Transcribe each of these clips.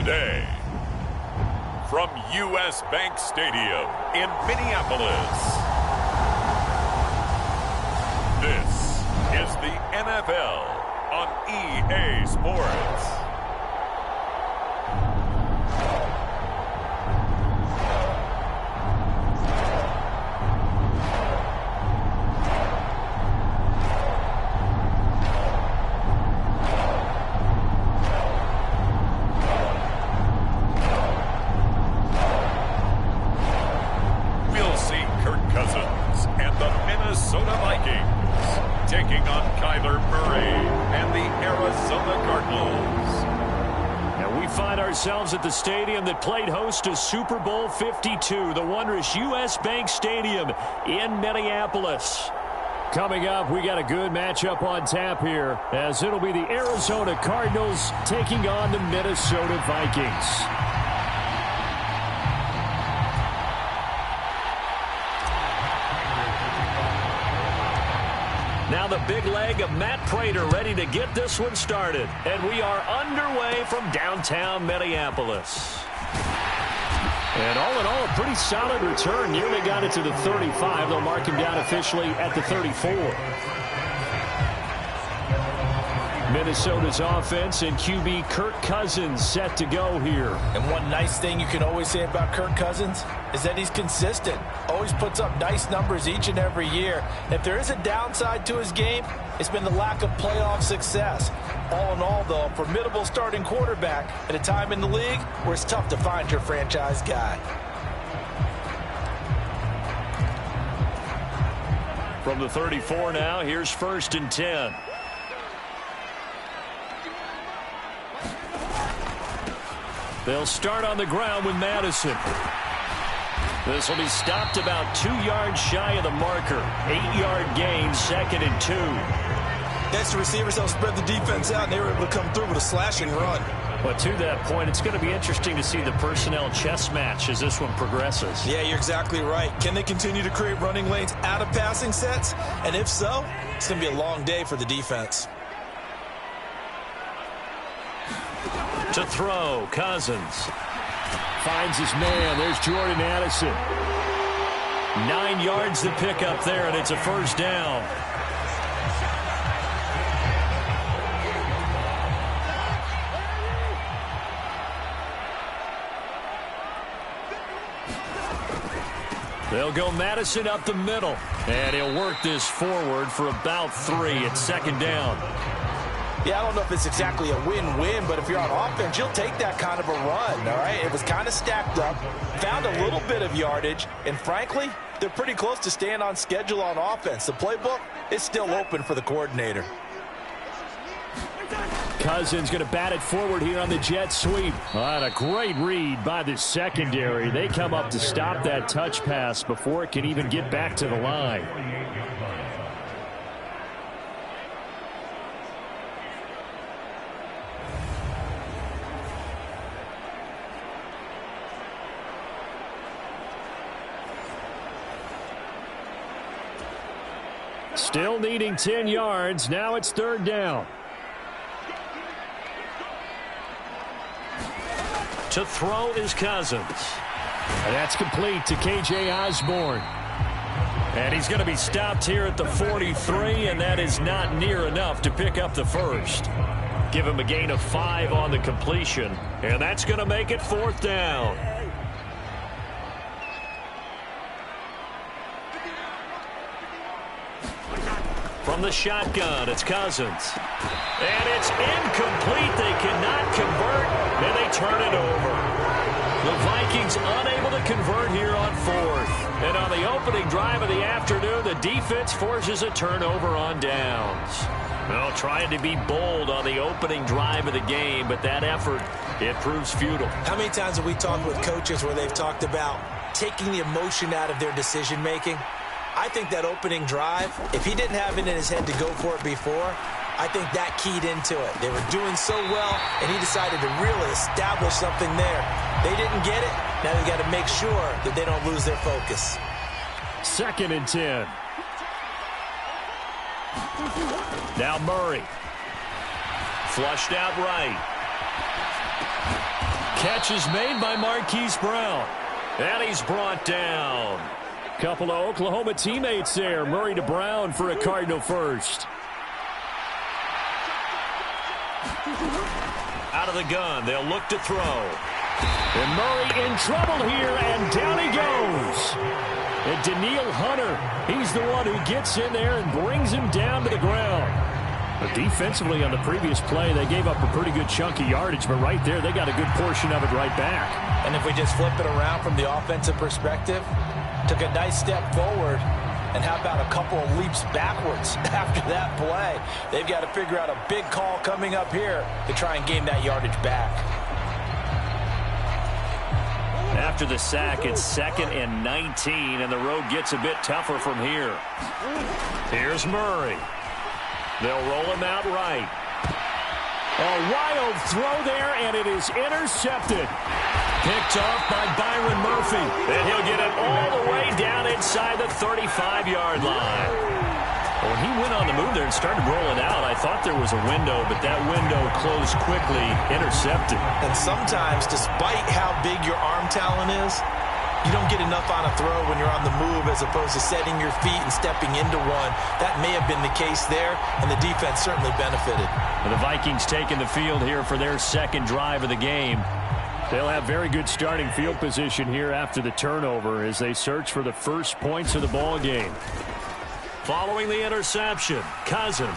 today, from U.S. Bank Stadium in Minneapolis, this is the NFL on EA Sports. Taking on Kyler Murray and the Arizona Cardinals. And we find ourselves at the stadium that played host to Super Bowl 52, the wondrous U.S. Bank Stadium in Minneapolis. Coming up, we got a good matchup on tap here, as it'll be the Arizona Cardinals taking on the Minnesota Vikings. Now the big leg of Matt Prater ready to get this one started. And we are underway from downtown Minneapolis. And all in all, a pretty solid return. Nearly got it to the 35. They'll mark him down officially at the 34. Minnesota's offense and QB Kirk Cousins set to go here. And one nice thing you can always say about Kirk Cousins is that he's consistent. Always puts up nice numbers each and every year. If there is a downside to his game, it's been the lack of playoff success. All in all, though, a formidable starting quarterback at a time in the league where it's tough to find your franchise guy. From the 34 now, here's 1st and 10. They'll start on the ground with Madison. This will be stopped about 2 yards shy of the marker. 8-yard gain, 2nd and 2. That's the receivers help spread the defense out, and they were able to come through with a slashing run. But to that point, it's going to be interesting to see the personnel chess match as this one progresses. Yeah, you're exactly right. Can they continue to create running lanes out of passing sets? And if so, it's going to be a long day for the defense. To throw, Cousins. Finds his man. There's Jordan Addison. 9 yards to pick up there, and it's a 1st down. They'll go Madison up the middle, and he'll work this forward for about 3 at 2nd down. Yeah, I don't know if it's exactly a win-win, but if you're on offense, you'll take that kind of a run, all right? It was kind of stacked up, found a little bit of yardage, and frankly, they're pretty close to staying on schedule on offense. The playbook is still open for the coordinator. Cousins going to bat it forward here on the jet sweep. And a great read by the secondary. They come up to stop that touch pass before it can even get back to the line. Still needing 10 yards. Now it's 3rd down. To throw is Cousins. And that's complete to K.J. Osborne. And he's going to be stopped here at the 43, and that is not near enough to pick up the 1st. Give him a gain of 5 on the completion, and that's going to make it 4th down. From the shotgun, it's Cousins. And it's incomplete. They cannot convert, and they turn it over. The Vikings unable to convert here on 4th. And on the opening drive of the afternoon, the defense forces a turnover on downs. Well, trying to be bold on the opening drive of the game, but that effort, it proves futile. How many times have we talked with coaches where they've talked about taking the emotion out of their decision-making? I think that opening drive, if he didn't have it in his head to go for it before, I think that keyed into it. They were doing so well, and he decided to really establish something there. They didn't get it. Now they've got to make sure that they don't lose their focus. 2nd and 10. Now Murray. Flushed out right. catch is made by Marquise Brown. And he's brought down. Couple of Oklahoma teammates there. Murray to Brown for a Cardinal first. Out of the gun, they'll look to throw. And Murray in trouble here, and down he goes. And Daniil Hunter, he's the one who gets in there and brings him down to the ground. But defensively on the previous play, they gave up a pretty good chunk of yardage, but right there, they got a good portion of it right back. And if we just flip it around from the offensive perspective, took a nice step forward, and how about a couple of leaps backwards after that play? They've got to figure out a big call coming up here to try and gain that yardage back. After the sack, it's 2nd and 19, and the road gets a bit tougher from here. Here's Murray. They'll roll him out right. A wild throw there, and it is intercepted. Picked off by Byron Murphy. And he'll get it all the way down inside the 35-yard line. When he went on the move there and started rolling out, I thought there was a window, but that window closed quickly, intercepted. And sometimes, despite how big your arm talent is, you don't get enough on a throw when you're on the move as opposed to setting your feet and stepping into one. That may have been the case there, and the defense certainly benefited. And the Vikings taking the field here for their second drive of the game. They'll have very good starting field position here after the turnover as they search for the first points of the ball game. Following the interception, Cousins.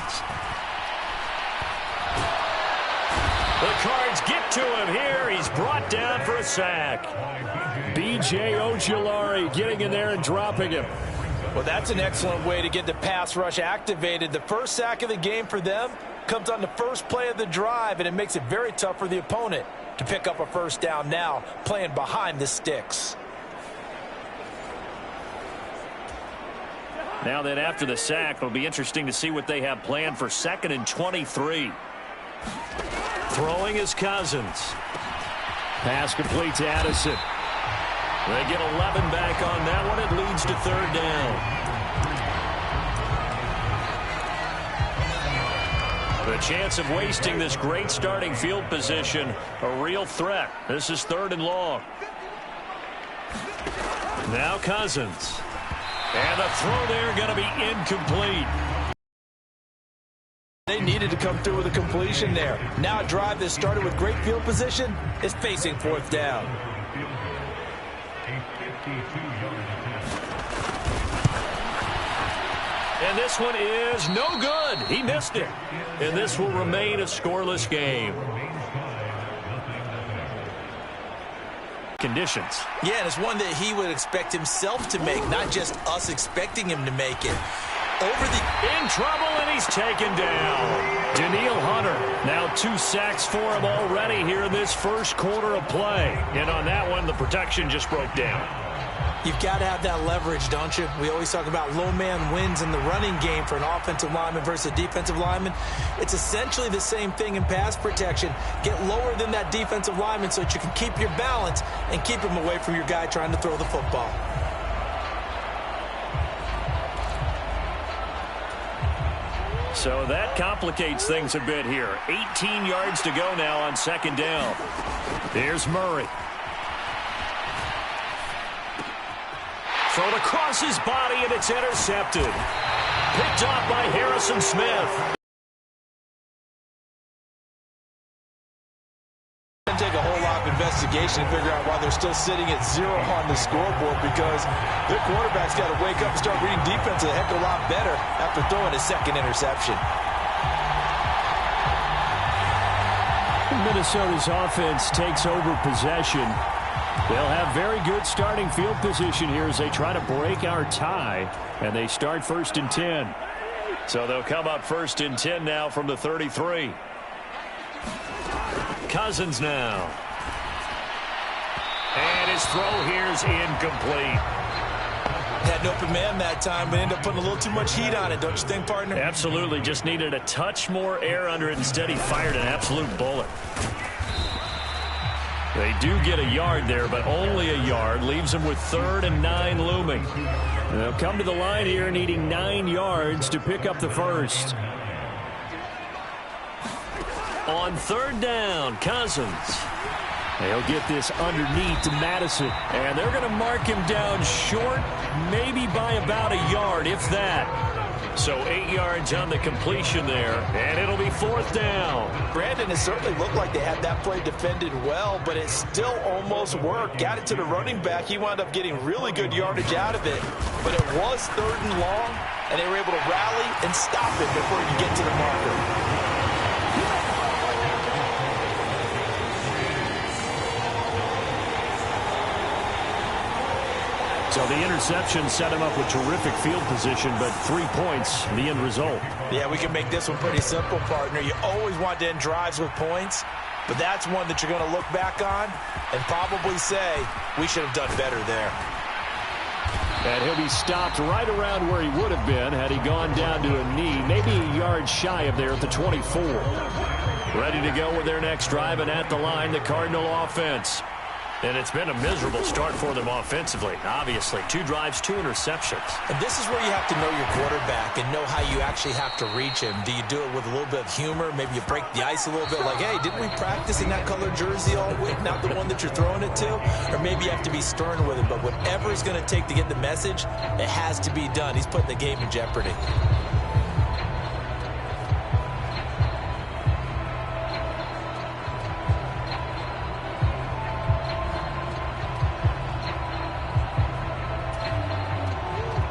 The Cards get to him here. He's brought down for a sack. B.J. Ojulari getting in there and dropping him. Well, that's an excellent way to get the pass rush activated. The first sack of the game for them comes on the first play of the drive, and it makes it very tough for the opponent to pick up a first down now, playing behind the sticks. Now then, after the sack, it'll be interesting to see what they have planned for 2nd and 23. Throwing is Cousins. Pass complete to Addison. They get 11 back on that one. It leads to 3rd down. The chance of wasting this great starting field position, a real threat. This is 3rd and long. Now Cousins. And the throw there going to be incomplete. They needed to come through with a completion there. Now a drive that started with great field position is facing 4th down. And this one is no good. He missed it. And this will remain a scoreless game. Conditions. Yeah, and it's one that he would expect himself to make, not just us expecting him to make it. In trouble, and he's taken down. Daniil Hunter, now 2 sacks for him already here in this first quarter of play. And on that one, the protection just broke down. You've got to have that leverage, don't you? We always talk about low man wins in the running game for an offensive lineman versus a defensive lineman. It's essentially the same thing in pass protection. Get lower than that defensive lineman so that you can keep your balance and keep him away from your guy trying to throw the football. So that complicates things a bit here. 18 yards to go now on 2nd down. Here's Murray. Thrown across his body, and it's intercepted. Picked off by Harrison Smith. It's going to take a whole lot of investigation to figure out why they're still sitting at 0 on the scoreboard, because their quarterback's got to wake up and start reading defense a heck of a lot better after throwing his 2nd interception. Minnesota's offense takes over possession. They'll have very good starting field position here as they try to break our tie, and they start 1st and 10. So they'll come up 1st and 10 now from the 33. Cousins now. And his throw here is incomplete. Had an open man that time, but ended up putting a little too much heat on it, don't you think, partner? Absolutely. Just needed a touch more air under it. Instead, he fired an absolute bullet. They do get a yard there, but only a yard. Leaves them with 3rd and 9 looming. And they'll come to the line here needing 9 yards to pick up the first. On 3rd down, Cousins. They'll get this underneath to Madison. And they're going to mark him down short, maybe by about a yard, if that. So 8 yards on the completion there, and it'll be 4th down. Brandon, it certainly looked like they had that play defended well, but it still almost worked. Got it to the running back. He wound up getting really good yardage out of it. But it was 3rd and long, and they were able to rally and stop it before he could get to the marker. So the interception set him up with terrific field position, but 3 points, the end result. Yeah, we can make this one pretty simple, partner. You always want to end drives with points, but that's one that you're going to look back on and probably say, we should have done better there. And he'll be stopped right around where he would have been had he gone down to a knee, maybe a yard shy of there at the 24. Ready to go with their next drive, and at the line, the Cardinal offense. And it's been a miserable start for them offensively. Obviously, 2 drives, 2 interceptions. And this is where you have to know your quarterback and know how you actually have to reach him. Do you do it with a little bit of humor? Maybe you break the ice a little bit like, hey, didn't we practice in that colored jersey all week, not the one that you're throwing it to? Or maybe you have to be stern with him. But whatever it's going to take to get the message, it has to be done. He's putting the game in jeopardy.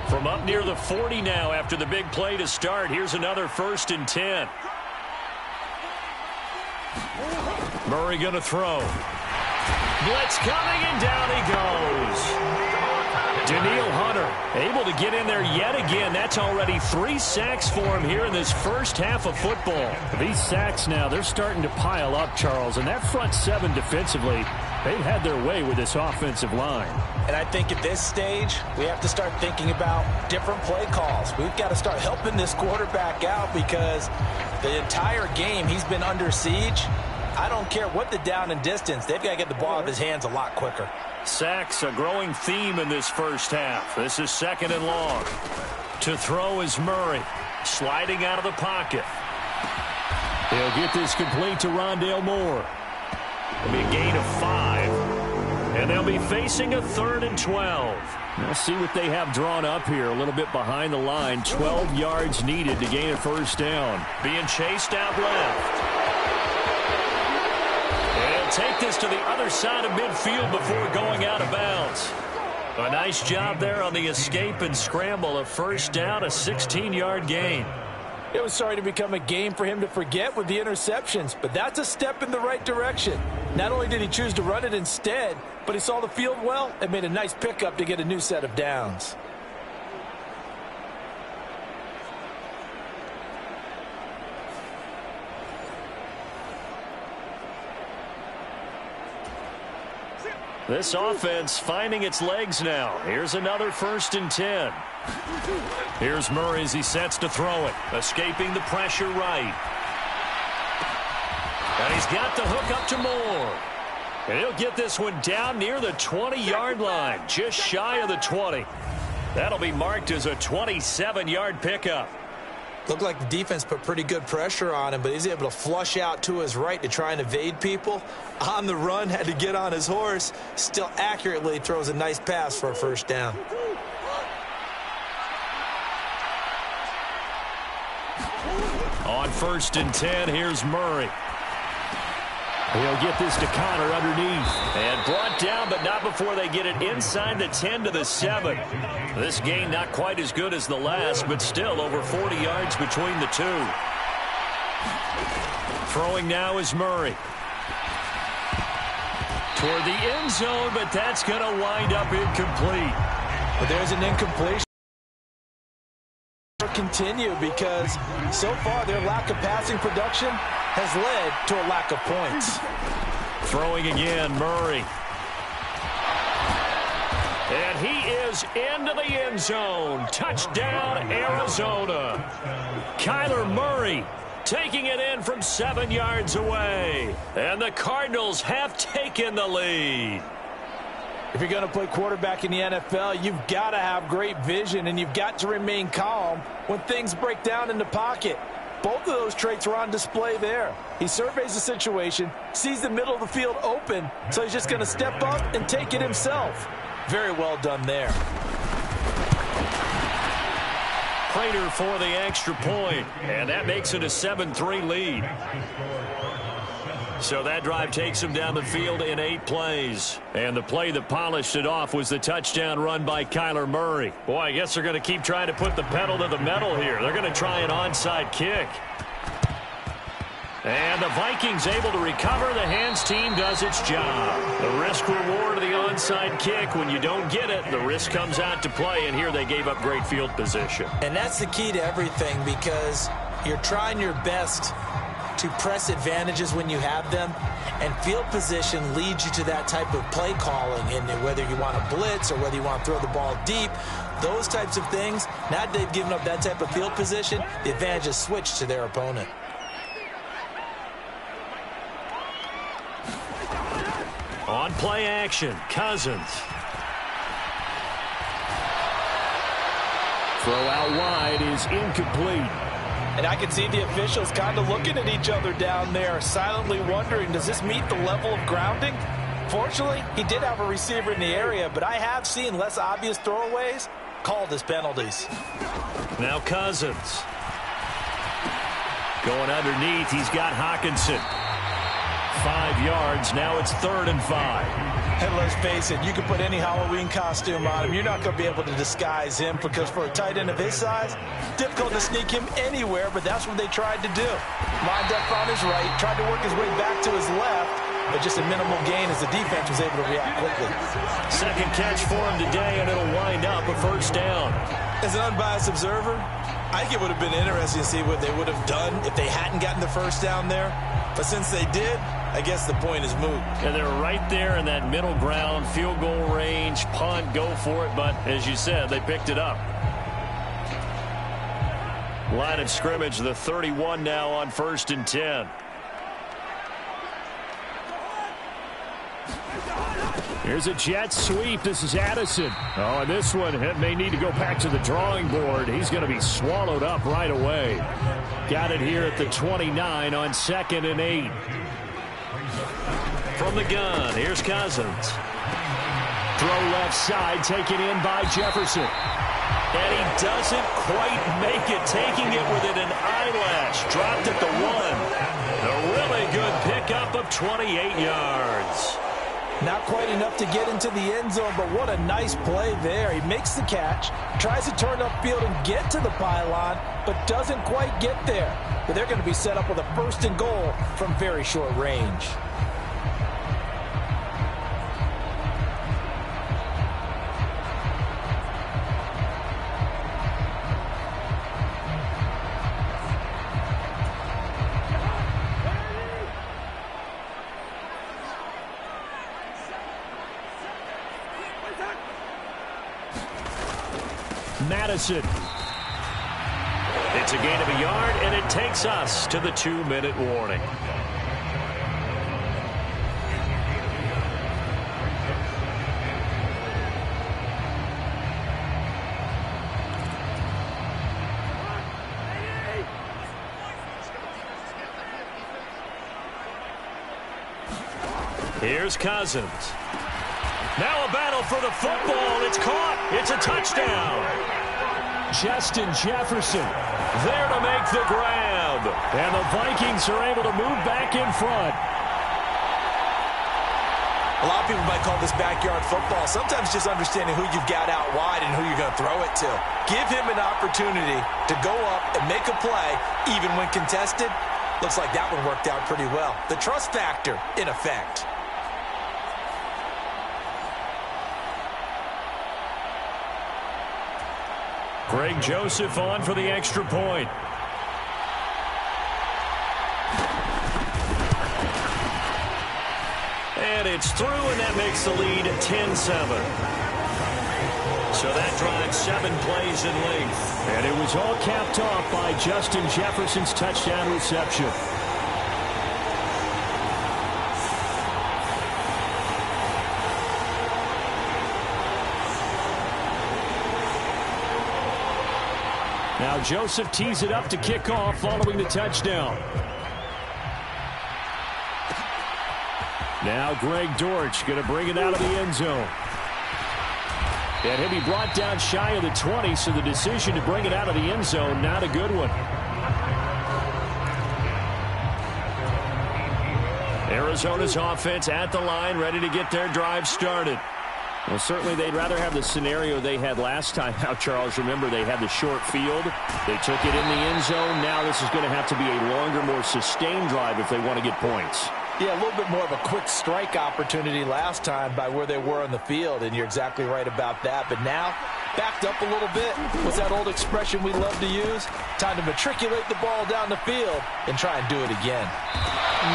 From up near the 40 now after the big play to start. Here's another 1st and 10. Murray going to throw. Blitz coming, and down he goes. Daniil Hunter able to get in there yet again. That's already 3 sacks for him here in this first half of football. These sacks now, they're starting to pile up, Charles. And that front 7 defensively, they've had their way with this offensive line. And I think at this stage, we have to start thinking about different play calls. We've got to start helping this quarterback out because the entire game he's been under siege. I don't care what the down and distance. They've got to get the ball out of his hands a lot quicker. Sacks, a growing theme in this first half. This is 2nd and long. To throw is Murray. Sliding out of the pocket. He'll get this complete to Rondale Moore. It'll be a gain of 5. And they'll be facing a 3rd and 12. Let's see what they have drawn up here. A little bit behind the line. 12 yards needed to gain a 1st down. Being chased out left. Take this to the other side of midfield before going out of bounds. A nice job there on the escape and scramble. A 1st down, a 16-yard gain. It was starting to become a game for him to forget with the interceptions, but that's a step in the right direction. Not only did he choose to run it instead, but he saw the field well and made a nice pickup to get a new set of downs. This offense finding its legs now. Here's another 1st and 10. Here's Murray as he sets to throw it. Escaping the pressure right. And he's got the hook up to Moore. And he'll get this one down near the 20-yard line. Just shy of the 20. That'll be marked as a 27-yard pickup. Looked like the defense put pretty good pressure on him, but he's able to flush out to his right to try and evade people. On the run, had to get on his horse. Still accurately throws a nice pass for a 1st down. On 1st and 10, here's Murray. He'll get this to Connor underneath. And brought down, but not before they get it inside the 10 to the 7. This gain not quite as good as the last, but still over 40 yards between the 2. Throwing now is Murray. Toward the end zone, but that's going to wind up incomplete. But there's an incompletion. Continue because so far their lack of passing production has led to a lack of points. Throwing again, Murray. And he is into the end zone. Touchdown, Arizona. Kyler Murray taking it in from 7 yards away. And the Cardinals have taken the lead. If you're going to play quarterback in the NFL, you've got to have great vision, and you've got to remain calm when things break down in the pocket. Both of those traits are on display there. He surveys the situation, sees the middle of the field open, so he's just going to step up and take it himself. Very well done there. Prater for the extra point, and that makes it a 7-3 lead. So that drive takes him down the field in 8 plays. And the play that polished it off was the touchdown run by Kyler Murray. Boy, I guess they're going to keep trying to put the pedal to the metal here. They're going to try an onside kick. And the Vikings able to recover. The hands team does its job. The risk reward of the onside kick. When you don't get it, the risk comes out to play. And here they gave up great field position. And that's the key to everything, because you're trying your best to press advantages when you have them, and field position leads you to that type of play calling, and whether you want to blitz or whether you want to throw the ball deep, those types of things. Now that they've given up that type of field position, the advantage is switched to their opponent. On play action, Cousins. Throw out wide is incomplete. And I can see the officials kind of looking at each other down there, silently wondering, does this meet the level of grounding? Fortunately, he did have a receiver in the area, but I have seen less obvious throwaways called as penalties. Now Cousins. Going underneath, he's got Hockenson. 5 yards, now it's 3rd and 5. And let's face it, you can put any Halloween costume on him. You're not going to be able to disguise him, because for a tight end of his size, difficult to sneak him anywhere, but that's what they tried to do. Lined up on his right, tried to work his way back to his left, but just a minimal gain as the defense was able to react quickly. Second catch for him today, and it'll wind up a 1st down. As an unbiased observer, I think it would have been interesting to see what they would have done if they hadn't gotten the 1st down there. But since they did, I guess the point is moot. And they're right there in that middle ground, field goal range, punt, go for it. But as you said, they picked it up. Line of scrimmage, the 31 now on 1st and 10. Here's a jet sweep. This is Addison. Oh, and this one may need to go back to the drawing board. He's going to be swallowed up right away. Got it here at the 29 on 2nd and 8. From the gun, here's Cousins. Throw left side, taken in by Jefferson. And he doesn't quite make it, taking it within an eyelash. Dropped at the 1. A really good pickup of 28 yards. Not quite enough to get into the end zone, but what a nice play there. He makes the catch, tries to turn upfield and get to the pylon, but doesn't quite get there. But they're going to be set up with a 1st and goal from very short range. Madison. It's a gain of a yard, and it takes us to the 2-minute warning. Here's Cousins. Now a battle for the football. It's caught. It's a touchdown. Justin Jefferson there to make the grab. And the Vikings are able to move back in front. A lot of people might call this backyard football. Sometimes just understanding who you've got out wide and who you're going to throw it to. Give him an opportunity to go up and make a play, even when contested. Looks like that one worked out pretty well. The trust factor in effect. Greg Joseph on for the extra point. And it's through, and that makes the lead 10-7. So that drives 7 plays in length. And it was all capped off by Justin Jefferson's touchdown reception. Now Now Joseph tees it up to kick off following the touchdown. Now Greg Dortch going to bring it out of the end zone. And he'll be brought down shy of the 20, so the decision to bring it out of the end zone, not a good one. Arizona's offense at the line, ready to get their drive started. Well, certainly they'd rather have the scenario they had last time out, Charles. Remember, they had the short field. They took it in the end zone. Now this is going to have to be a longer, more sustained drive if they want to get points. Yeah, a little bit more of a quick strike opportunity last time by where they were on the field, and you're exactly right about that. But now, backed up a little bit. What's that old expression we love to use? Time to matriculate the ball down the field and try and do it again.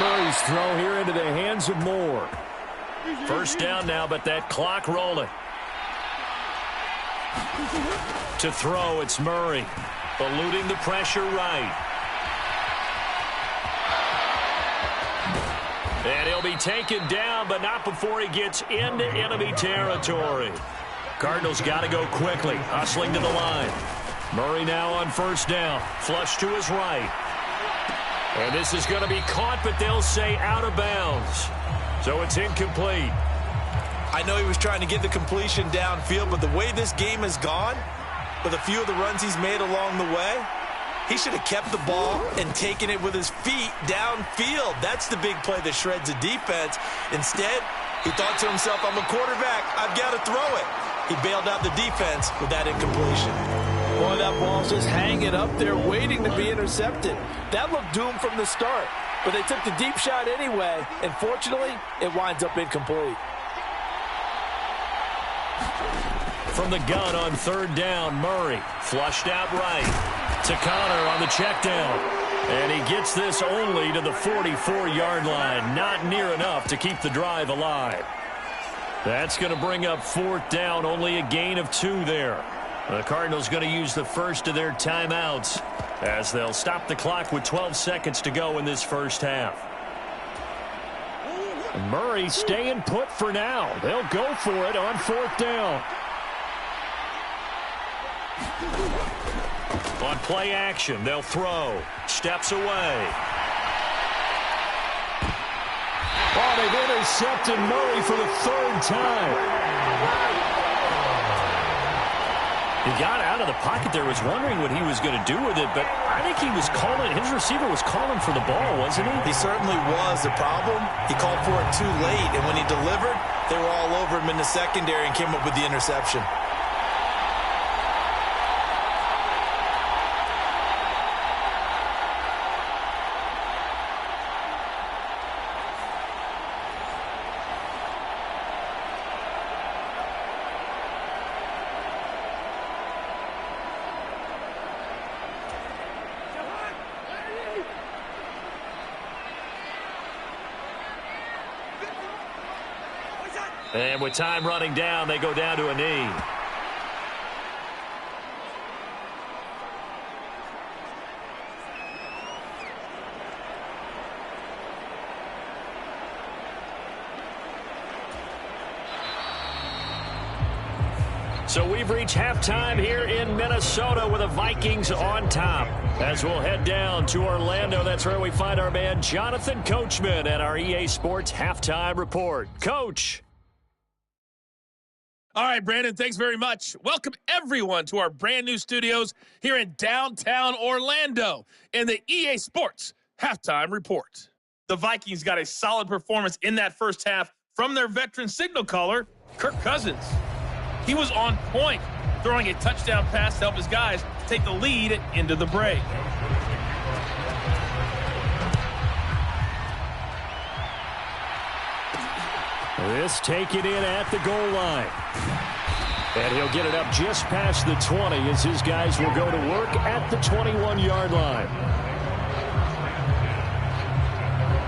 Murray's throw here into the hands of Moore. First down now, but that clock rolling. To throw, it's Murray. Eluding the pressure right. And he'll be taken down, but not before he gets into enemy territory. Cardinals got to go quickly, hustling to the line. Murray now on first down. Flush to his right. And this is going to be caught, but they'll say out of bounds. So it's incomplete. I know he was trying to get the completion downfield, but the way this game has gone, with a few of the runs he's made along the way, he should have kept the ball and taken it with his feet downfield. That's the big play that shreds a defense. Instead, he thought to himself, I'm a quarterback. I've got to throw it. He bailed out the defense with that incompletion. Boy, that ball's just hanging up there waiting to be intercepted. That looked doomed from the start, but they took the deep shot anyway, and fortunately, it winds up incomplete. From the gun on third down, Murray flushed out right to Connor on the check down. And he gets this only to the 44-yard line. Not near enough to keep the drive alive. That's going to bring up fourth down, only a gain of 2 there. The Cardinals going to use the first of their timeouts as they'll stop the clock with 12 seconds to go in this first half. And Murray staying put for now. They'll go for it on fourth down. On play action, they'll throw. Steps away. Oh, they've intercepted Murray for the 3rd time. He got out of the pocket there, was wondering what he was going to do with it, but I think he was calling, his receiver was calling for the ball, wasn't he? He certainly was. The problem, he called for it too late, and when he delivered, they were all over him in the secondary and came up with the interception. And with time running down, they go down to a knee. So we've reached halftime here in Minnesota with the Vikings on top. As we'll head down to Orlando, that's where we find our man Jonathan Coachman at our EA Sports Halftime Report. Coach. All right, Brandon, thanks very much. Welcome, everyone, to our brand-new studios here in downtown Orlando in the EA Sports Halftime Report. The Vikings got a solid performance in that first half from their veteran signal caller, Kirk Cousins. He was on point, throwing a touchdown pass to help his guys take the lead into the break. This taken in at the goal line. And he'll get it up just past the 20 as his guys will go to work at the 21-yard line.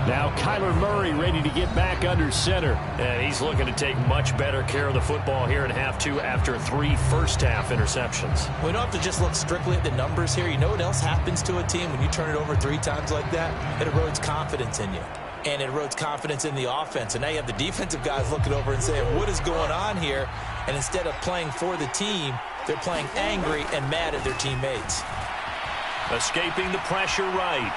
Now Kyler Murray ready to get back under center. And he's looking to take much better care of the football here in half 2 after 3 first-half interceptions. We don't have to just look strictly at the numbers here. You know what else happens to a team when you turn it over 3 times like that? It erodes confidence in you. And it erodes confidence in the offense. And now you have the defensive guys looking over and saying, what is going on here? And instead of playing for the team, they're playing angry and mad at their teammates. Escaping the pressure right.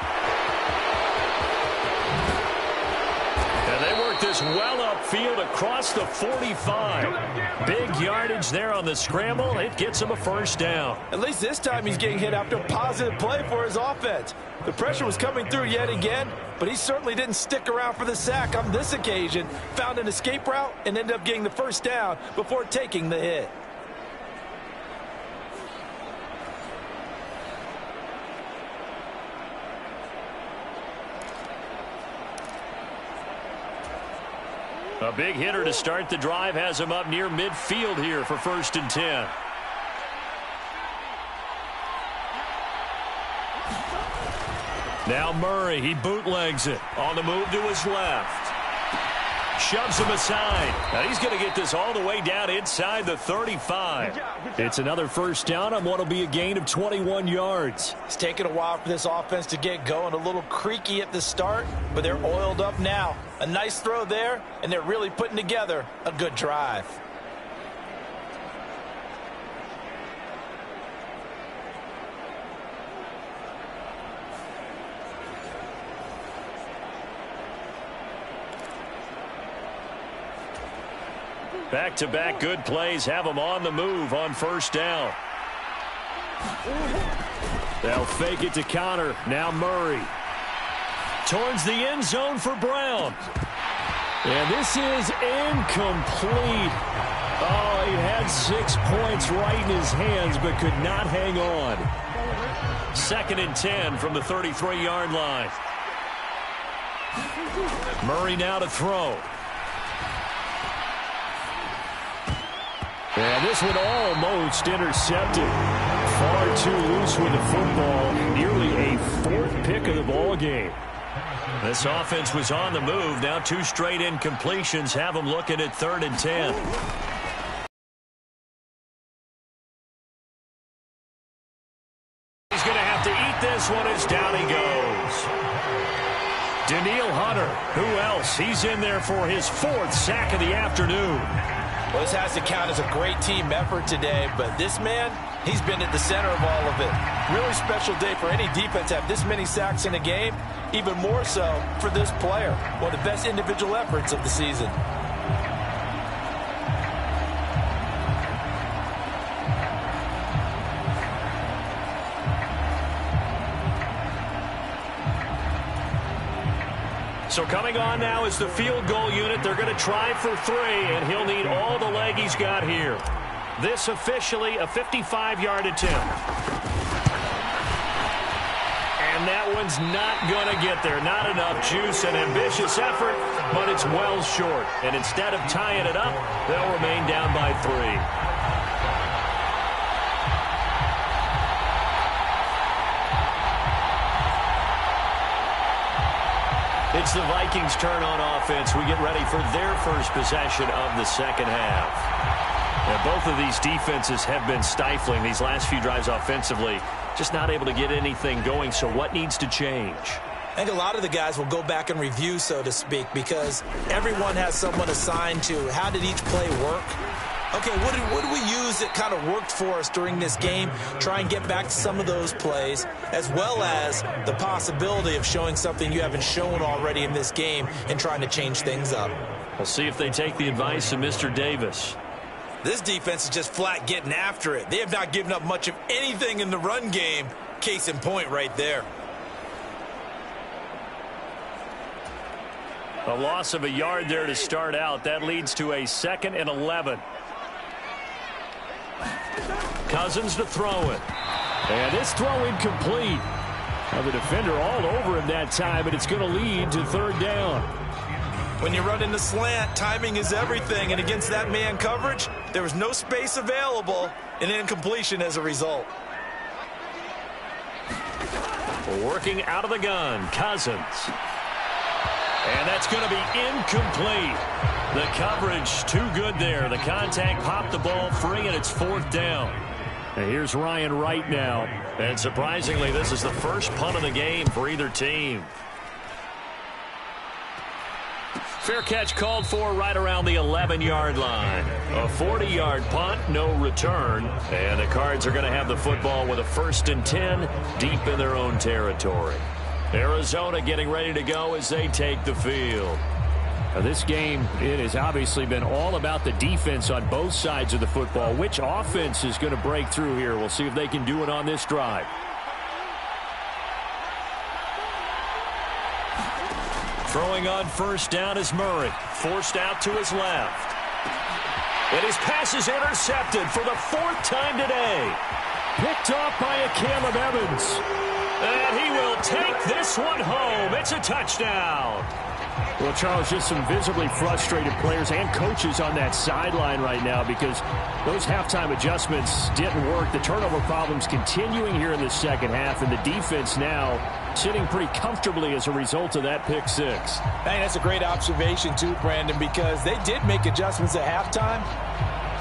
And they work this well upfield across the 45. Big yardage there on the scramble. It gets him a first down. At least this time he's getting hit after a positive play for his offense. The pressure was coming through yet again, but he certainly didn't stick around for the sack on this occasion. Found an escape route and ended up getting the first down before taking the hit. A big hitter to start the drive has him up near midfield here for 1st and 10. Now Murray, he bootlegs it. On the move to his left. Shoves him aside. Now he's going to get this all the way down inside the 35. It's another first down on what will be a gain of 21 yards. It's taken a while for this offense to get going. A little creaky at the start, but they're oiled up now. A nice throw there, and they're really putting together a good drive. Back-to-back good plays have them on the move on first down. They'll fake it to counter. Now Murray. Towards the end zone for Brown. And this is incomplete. Oh, he had 6 points right in his hands but could not hang on. 2nd and 10 from the 33-yard line. Murray now to throw. And this one almost intercepted. Far too loose with the football. Nearly a 4th pick of the ball game. This offense was on the move. Now 2 straight incompletions have them looking at 3rd and 10. He's going to have to eat this one as down he goes. Daniil Hunter, who else? He's in there for his 4th sack of the afternoon. Well, this has to count as a great team effort today, but this man, he's been at the center of all of it. Really special day for any defense to have this many sacks in a game, even more so for this player. One of the best individual efforts of the season. So coming on now is the field goal unit. They're going to try for 3, and he'll need all the leg he's got here. This officially a 55-yard attempt. And that one's not going to get there. Not enough juice. An ambitious effort, but it's well short. And instead of tying it up, they'll remain down by 3. It's the Vikings' turn on offense. We get ready for their first possession of the second half. Now, both of these defenses have been stifling these last few drives offensively. Just not able to get anything going, so what needs to change? I think a lot of the guys will go back and review, so to speak, because everyone has someone assigned to how did each play work. Okay, what did we use that kind of worked for us during this game? Try and get back to some of those plays, as well as the possibility of showing something you haven't shown already in this game and trying to change things up. We'll see if they take the advice of Mr. Davis. This defense is just flat getting after it. They have not given up much of anything in the run game. Case in point right there. A loss of a yard there to start out. That leads to a 2nd and 11. Cousins to throw it. And this throw incomplete. Now the defender all over him that time, but it's going to lead to 3rd down. When you run in the slant, timing is everything, and against that man coverage, there was no space available, and incompletion as a result. Working out of the gun, Cousins. And that's going to be incomplete. The coverage too good there. The contact popped the ball free, and it's 4th down. And here's Ryan Wright now. And surprisingly, this is the first punt of the game for either team. Fair catch called for right around the 11-yard line. A 40-yard punt, no return. And the Cards are going to have the football with a 1st and 10 deep in their own territory. Arizona getting ready to go as they take the field. Now this game, it has obviously been all about the defense on both sides of the football. Which offense is going to break through here? We'll see if they can do it on this drive. Throwing on 1st down is Murray. Forced out to his left. And his pass is intercepted for the 4th time today. Picked off by a Caleb Evans. And he will take this one home. It's a touchdown. Well, Charles, just some visibly frustrated players and coaches on that sideline right now because those halftime adjustments didn't work. The turnover problems continuing here in the second half, and the defense now sitting pretty comfortably as a result of that pick six. Hey, that's a great observation too, Brandon, because they did make adjustments at halftime.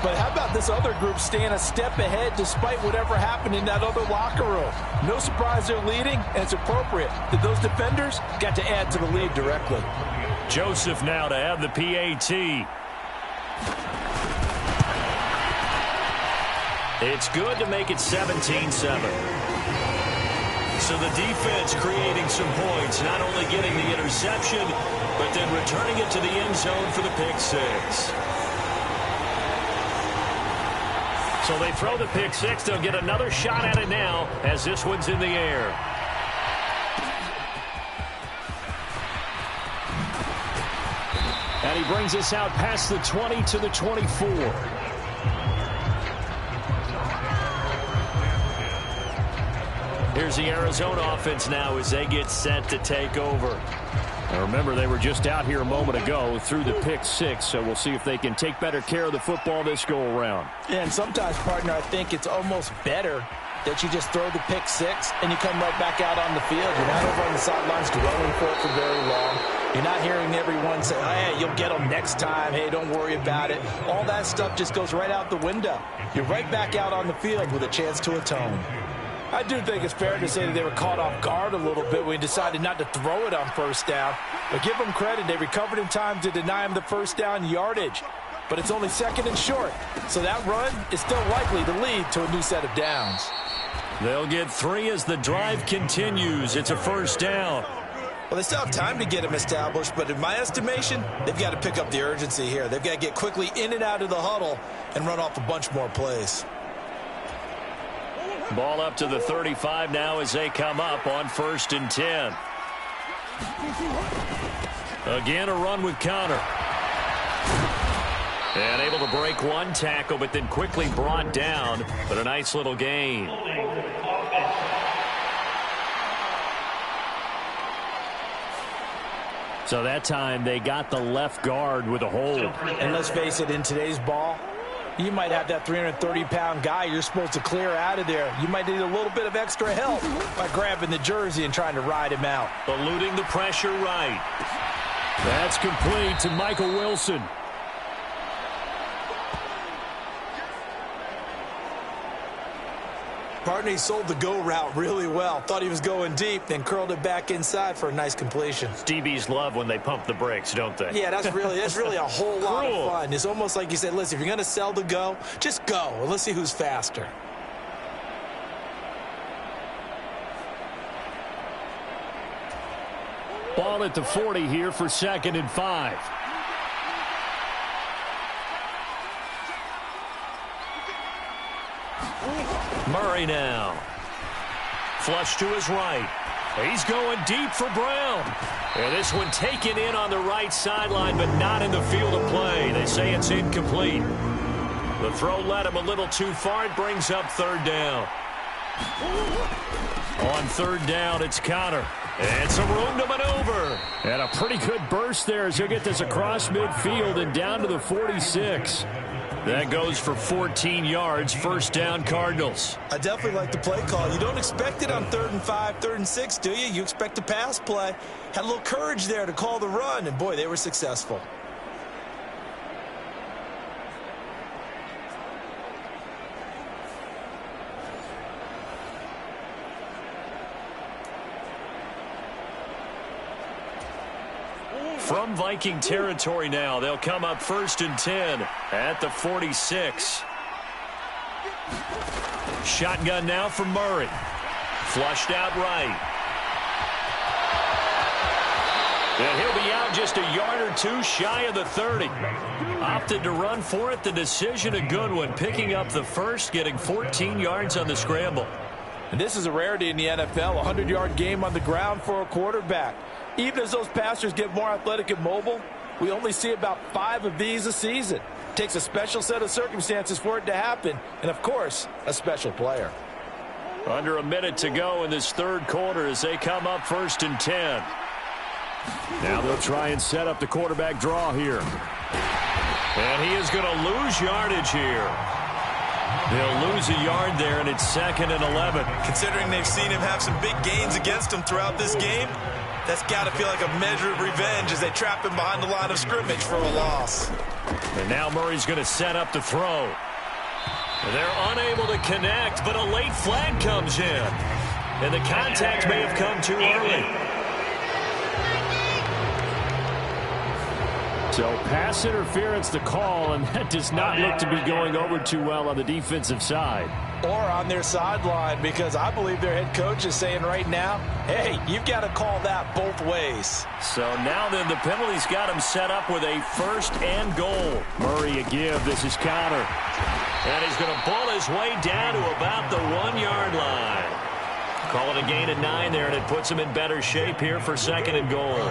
But how about this other group staying a step ahead despite whatever happened in that other locker room? No surprise they're leading, and it's appropriate that those defenders got to add to the lead directly. Joseph now to have the PAT. It's good to make it 17-7. So the defense creating some points, not only getting the interception, but then returning it to the end zone for the pick six. So they throw the pick six. They'll get another shot at it now as this one's in the air. And he brings us out past the 20 to the 24. Here's the Arizona offense now as they get set to take over. Now remember, they were just out here a moment ago through the pick six, so we'll see if they can take better care of the football this go-around. And sometimes, partner, I think it's almost better that you just throw the pick six and you come right back out on the field. You're not over on the sidelines dwelling for it for very long. You're not hearing everyone say, hey, you'll get them next time. Hey, don't worry about it. All that stuff just goes right out the window. You're right back out on the field with a chance to atone. I do think it's fair to say that they were caught off guard a little bit when we decided not to throw it on 1st down. But give them credit. They recovered in time to deny him the 1st down yardage. But it's only 2nd and short. So that run is still likely to lead to a new set of downs. They'll get 3 as the drive continues. It's a 1st down. Well, they still have time to get him established, but in my estimation, they've got to pick up the urgency here. They've got to get quickly in and out of the huddle and run off a bunch more plays. Ball up to the 35 now as they come up on 1st and 10. Again, a run with Connor. And able to break one tackle, but then quickly brought down. But a nice little gain. So that time they got the left guard with a hold. And let's face it, in today's ball, you might have that 330-pound guy you're supposed to clear out of there. You might need a little bit of extra help by grabbing the jersey and trying to ride him out. Eluding the pressure right. That's complete to Michael Wilson. Partner, he sold the go route really well. Thought he was going deep, then curled it back inside for a nice completion. DBs love when they pump the brakes, don't they? Yeah, that's really a whole lot of fun. It's almost like you said, listen, if you're going to sell the go, just go. And let's see who's faster. Ball at the 40 here for 2nd and 5. Murray now. Flush to his right. He's going deep for Brown. And this one taken in on the right sideline, but not in the field of play. They say it's incomplete. The throw led him a little too far. It brings up 3rd down. On 3rd down, it's Connor. And some room to maneuver. And a pretty good burst there as he'll get this across midfield and down to the 46. That goes for 14 yards. 1st down, Cardinals. I definitely like the play call. You don't expect it on 3rd and 5, 3rd and 6, do you? You expect a pass play. Had a little courage there to call the run, and boy, they were successful. From Viking territory now, they'll come up 1st and 10 at the 46. Shotgun now for Murray. Flushed out right. And he'll be out just a yard or two shy of the 30. Opted to run for it. The decision a good one. Picking up the first, getting 14 yards on the scramble. And this is a rarity in the NFL, a 100-yard game on the ground for a quarterback. Even as those passers get more athletic and mobile, we only see about 5 of these a season. It takes a special set of circumstances for it to happen, and of course, a special player. Under a minute to go in this third quarter as they come up 1st and 10. Now they'll try and set up the quarterback draw here. And he is going to lose yardage here. They'll lose a yard there, and it's 2nd and 11. Considering they've seen him have some big gains against him throughout this game, that's got to feel like a measure of revenge as they trap him behind the line of scrimmage for a loss. And now Murray's going to set up the throw. They're unable to connect, but a late flag comes in. And the contact may have come too early. So pass interference the call, and that does not look to be going over too well on the defensive side. Or on their sideline, because I believe their head coach is saying right now, hey, you've got to call that both ways. So now then the penalty's got him set up with a 1st and goal. Murray a give. This is Connor. And he's going to pull his way down to about the 1-yard line. Call it a gain of 9 there, and it puts him in better shape here for 2nd and goal.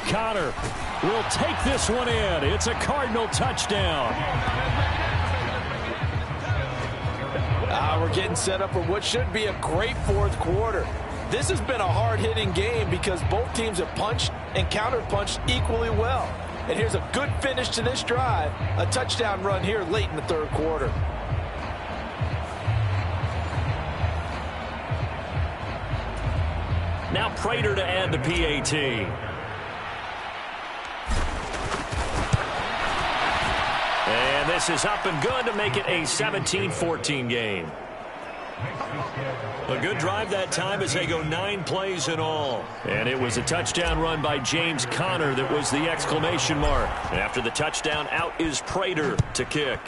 Connor will take this one in. It's a Cardinal touchdown. We're getting set up for what should be a great fourth quarter. This has been a hard-hitting game because both teams have punched and counter-punched equally well. And here's a good finish to this drive, a touchdown run here late in the third quarter. Now Prater to add the PAT. And this is up and good to make it a 17-14 game. A good drive that time as they go 9 plays in all. And it was a touchdown run by James Conner that was the exclamation mark. After the touchdown, out is Prater to kick.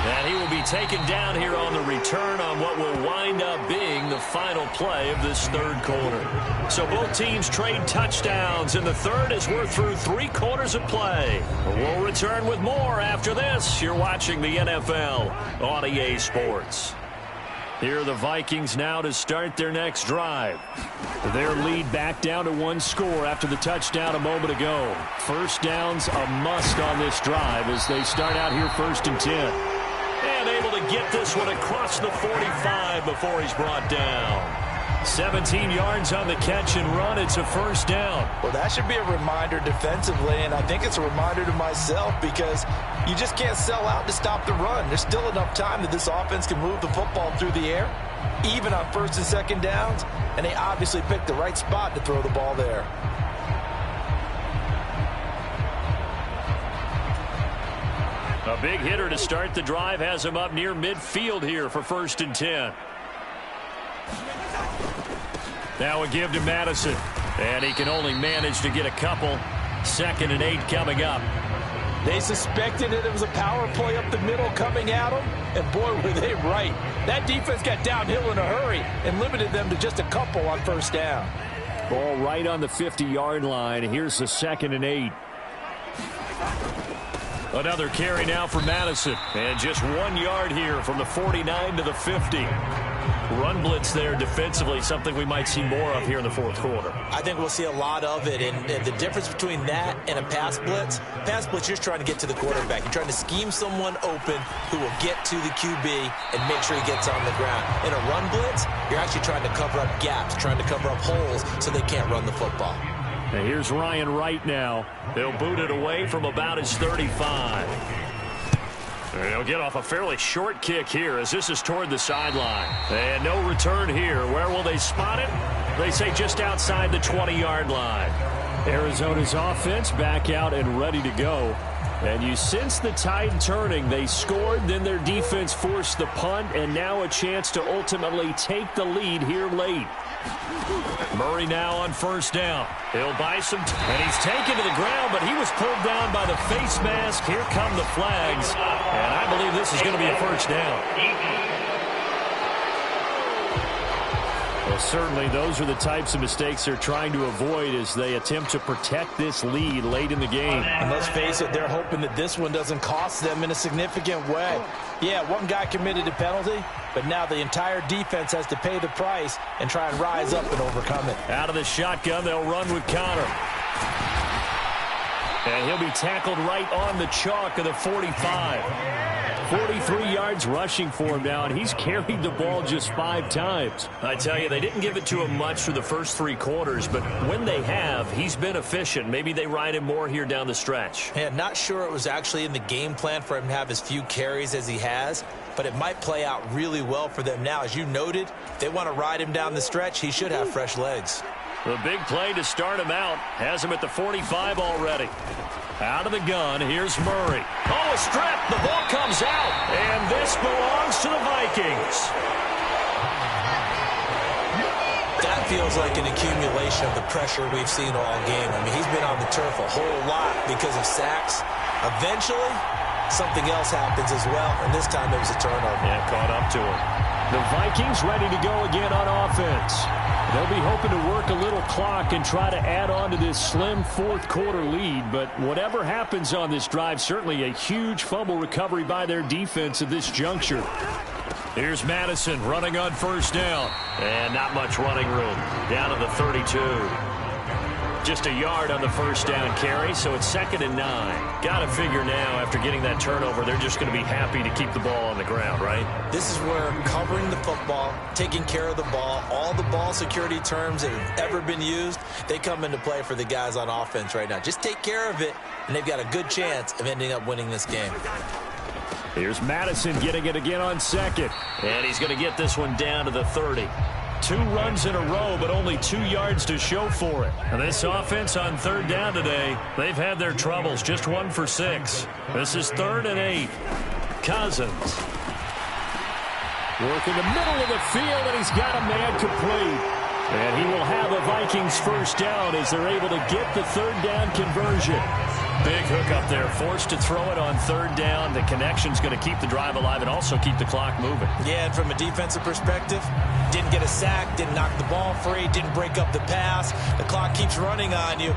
And he will be taken down here on the return on what will wind up being the final play of this third quarter. So both teams trade touchdowns in the third as we're through 3 quarters of play. We'll return with more after this. You're watching the NFL on EA Sports. Here are the Vikings now to start their next drive. Their lead back down to 1 score after the touchdown a moment ago. First down's a must on this drive as they start out here 1st and 10. And able to get this one across the 45 before he's brought down. 17 yards on the catch and run. It's a first down. Well, that should be a reminder defensively, and I think it's a reminder to myself because you just can't sell out to stop the run. There's still enough time that this offense can move the football through the air, even on 1st and 2nd downs, and they obviously picked the right spot to throw the ball there. A big hitter to start the drive has him up near midfield here for 1st and 10. Now a give to Madison. And he can only manage to get a couple. 2nd and 8 coming up. They suspected that it was a power play up the middle coming at them, and boy, were they right. That defense got downhill in a hurry and limited them to just a couple on 1st down. Ball right on the 50-yard line. Here's the 2nd and 8. Another carry now for Madison. And just 1 yard here from the 49 to the 50. Run blitz there defensively, something we might see more of here in the fourth quarter. I think we'll see a lot of it. And the difference between that and a pass blitz, you're trying to get to the quarterback. You're trying to scheme someone open who will get to the QB and make sure he gets on the ground. In a run blitz, you're actually trying to cover up gaps, trying to cover up holes so they can't run the football. And here's Ryan Wright now. They'll boot it away from about his 35. They'll get off a fairly short kick here as this is toward the sideline. And no return here. Where will they spot it? They say just outside the 20-yard line. Arizona's offense back out and ready to go. And you sense the tide turning. They scored, then their defense forced the punt, and now a chance to ultimately take the lead here late. Murray now on first down. He'll buy some and he's taken to the ground, but he was pulled down by the face mask. Here come the flags, and I believe this is going to be a first down. Well, certainly those are the types of mistakes they're trying to avoid as they attempt to protect this lead late in the game. And let's face it, they're hoping that this one doesn't cost them in a significant way. Yeah, one guy committed a penalty, but now the entire defense has to pay the price and try and rise up and overcome it. Out of the shotgun, they'll run with Connor. And he'll be tackled right on the chalk of the 45. 43 yards rushing for him now, and he's carried the ball just 5 times. I tell you, they didn't give it to him much for the first 3 quarters, but when they have, he's been efficient. Maybe they ride him more here down the stretch. Yeah, not sure it was actually in the game plan for him to have as few carries as he has, but it might play out really well for them now. As you noted, if they want to ride him down the stretch, he should have fresh legs. The big play to start him out has him at the 45 already. Out of the gun, here's Murray. Oh, a strip. The ball comes out, and this belongs to the Vikings. That feels like an accumulation of the pressure we've seen all game. I mean, he's been on the turf a whole lot because of sacks. Eventually, something else happens as well, and this time it was a turnover. Yeah, caught up to him. The Vikings ready to go again on offense. They'll be hoping to work a little clock and try to add on to this slim fourth-quarter lead. But whatever happens on this drive, certainly a huge fumble recovery by their defense at this juncture. Here's Madison running on first down. And not much running room. Down to the 32. Just a yard on the first down carry, so it's 2nd and 9. Got to figure now, after getting that turnover, they're just going to be happy to keep the ball on the ground, right? This is where covering the football, taking care of the ball, all the ball security terms that have ever been used, they come into play for the guys on offense right now. Just take care of it, and they've got a good chance of ending up winning this game. Here's Madison getting it again on second. And he's going to get this one down to the 30. 2 runs in a row, but only 2 yards to show for it. And this offense on 3rd down today, they've had their troubles. Just 1 for 6. This is 3rd and 8. Cousins. Working the middle of the field, and he's got a man complete. And he will have a Vikings first down as they're able to get the 3rd down conversion. Big hook up there, forced to throw it on 3rd down. The connection's going to keep the drive alive and also keep the clock moving. Yeah, and from a defensive perspective, didn't get a sack, didn't knock the ball free, didn't break up the pass. The clock keeps running on you.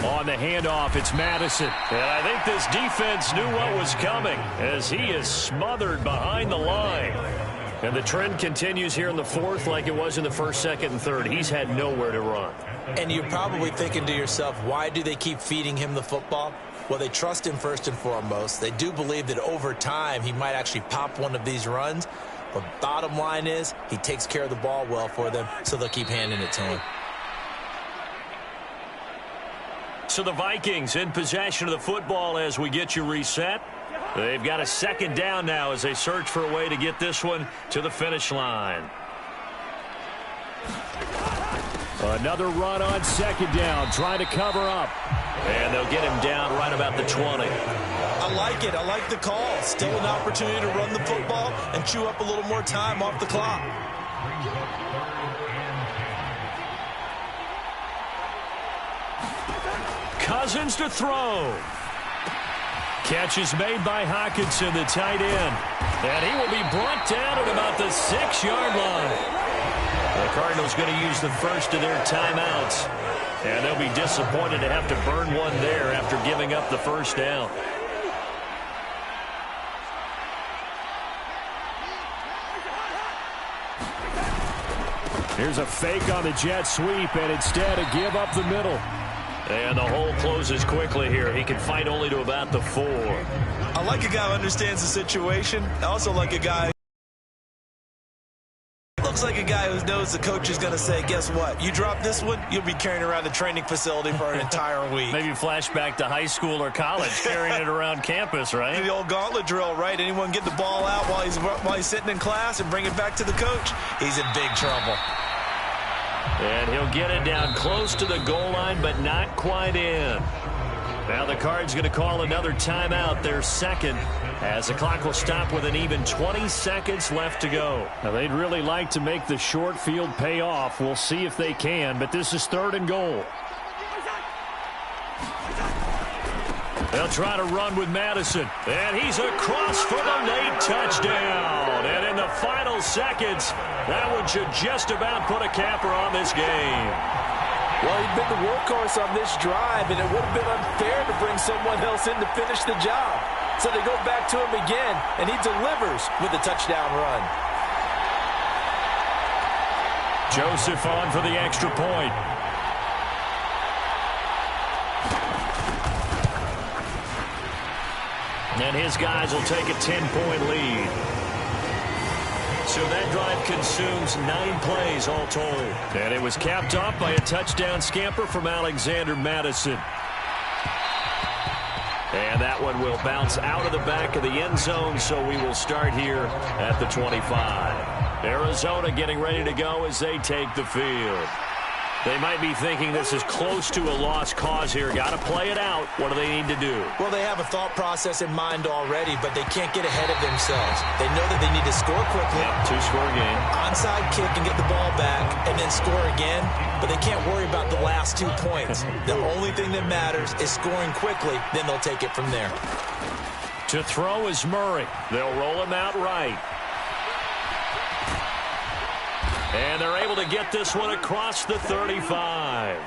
On the handoff, it's Madison. And I think this defense knew what was coming as he is smothered behind the line. And the trend continues here in the 4th like it was in the 1st, 2nd, and 3rd. He's had nowhere to run. And you're probably thinking to yourself, why do they keep feeding him the football? Well, they trust him first and foremost. They do believe that over time he might actually pop one of these runs. But bottom line is he takes care of the ball well for them, so they'll keep handing it to him. So the Vikings in possession of the football as we get you reset. They've got a 2nd down now as they search for a way to get this one to the finish line. Another run on 2nd down, trying to cover up. And they'll get him down right about the 20. I like it. I like the call. Still an opportunity to run the football and chew up a little more time off the clock. Cousins to throw. Catch is made by Hawkinson, the tight end. And he will be brought down at about the 6-yard line. The Cardinals going to use the first of their timeouts. And they'll be disappointed to have to burn one there after giving up the first down. Here's a fake on the jet sweep, and instead a give up the middle. And the hole closes quickly here. He can fight only to about the 4. I like a guy who understands the situation. I also like a guy looks like a guy who knows the coach is going to say, guess what? You drop this one, you'll be carrying around the training facility for an entire week. Maybe flashback to high school or college, carrying it around campus, right? The old gauntlet drill, right? Anyone get the ball out while he's sitting in class and bring it back to the coach? He's in big trouble. And he'll get it down close to the goal line, but not quite in. Now the Cards going to call another timeout, their second, as the clock will stop with an even 20 seconds left to go. Now they'd really like to make the short field pay off. We'll see if they can, but this is 3rd and goal. They'll try to run with Madison, and he's across for the late touchdown. And in the final seconds, that one should just about put a capper on this game. Well, he'd been the workhorse on this drive, and it would have been unfair to bring someone else in to finish the job. So they go back to him again, and he delivers with a touchdown run. Joseph on for the extra point. And his guys will take a 10-point lead. So that drive consumes 9 plays all told. And it was capped off by a touchdown scamper from Alexander Madison. And that one will bounce out of the back of the end zone, so we will start here at the 25. Arizona getting ready to go as they take the field. They might be thinking this is close to a lost cause here. Got to play it out. What do they need to do? Well, they have a thought process in mind already, but they can't get ahead of themselves. They know that they need to score quickly. Yep, 2-score game. Onside kick and get the ball back and then score again, but they can't worry about the last 2 points. The only thing that matters is scoring quickly, then they'll take it from there. To throw is Murray. They'll roll him out right. And they're able to get this one across the 35.